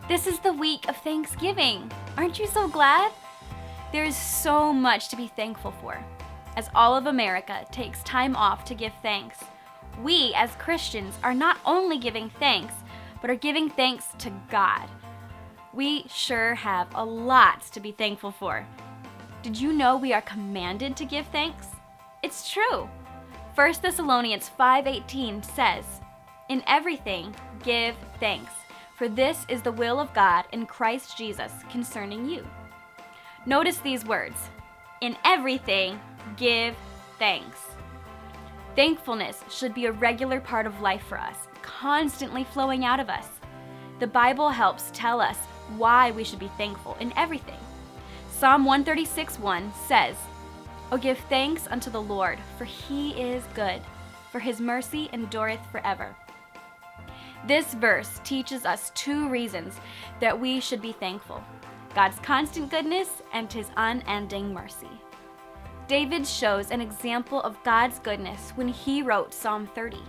This is the week of Thanksgiving. Aren't you so glad? There is so much to be thankful for. As all of America takes time off to give thanks, we as Christians are not only giving thanks, but are giving thanks to God. We sure have a lot to be thankful for. Did you know we are commanded to give thanks? It's true. 1 Thessalonians 5:18 says, "In everything give thanks, for this is the will of God in Christ Jesus concerning you." Notice these words. In everything, give thanks. Thankfulness should be a regular part of life for us, constantly flowing out of us. The Bible helps tell us why we should be thankful in everything. Psalm 136:1 says, "Oh, give thanks unto the Lord, for he is good, for his mercy endureth forever." This verse teaches us two reasons that we should be thankful: God's constant goodness and his unending mercy. David shows an example of God's goodness when he wrote Psalm 30.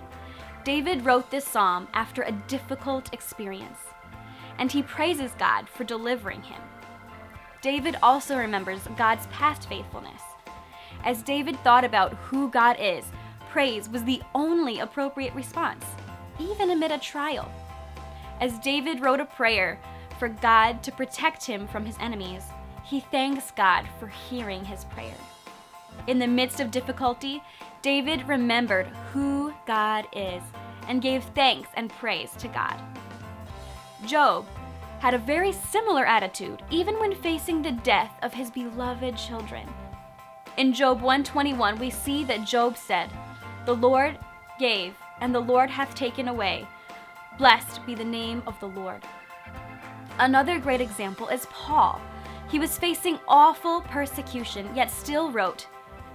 David wrote this psalm after a difficult experience, and he praises God for delivering him. David also remembers God's past faithfulness. As David thought about who God is, praise was the only appropriate response, even amid a trial. As David wrote a prayer for God to protect him from his enemies, he thanks God for hearing his prayer. In the midst of difficulty, David remembered who God is and gave thanks and praise to God. Job had a very similar attitude even when facing the death of his beloved children. In Job 121, we see that Job said, "The Lord gave, and the Lord hath taken away. Blessed be the name of the Lord." Another great example is Paul. He was facing awful persecution, yet still wrote,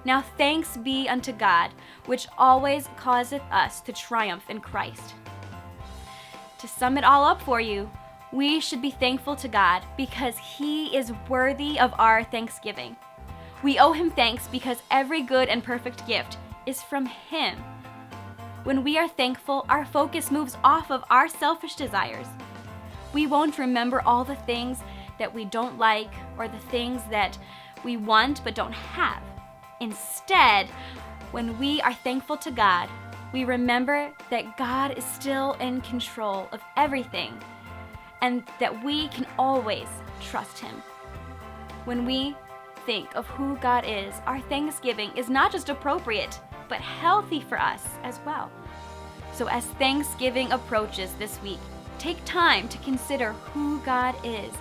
"Now thanks be unto God, which always causeth us to triumph in Christ." To sum it all up for you, we should be thankful to God because he is worthy of our thanksgiving. We owe him thanks because every good and perfect gift is from him. When we are thankful, our focus moves off of our selfish desires. We won't remember all the things that we don't like or the things that we want but don't have. Instead, when we are thankful to God, we remember that God is still in control of everything and that we can always trust him. When we think of who God is, our thanksgiving is not just appropriate, but healthy for us as well. So as Thanksgiving approaches this week, take time to consider who God is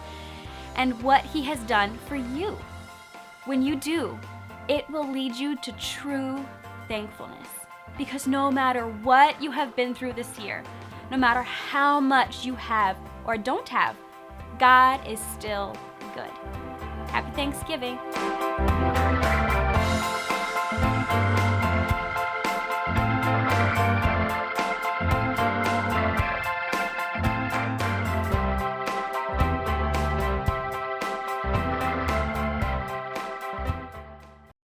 and what he has done for you. When you do, it will lead you to true thankfulness. Because no matter what you have been through this year, no matter how much you have or don't have, God is still good. Happy Thanksgiving.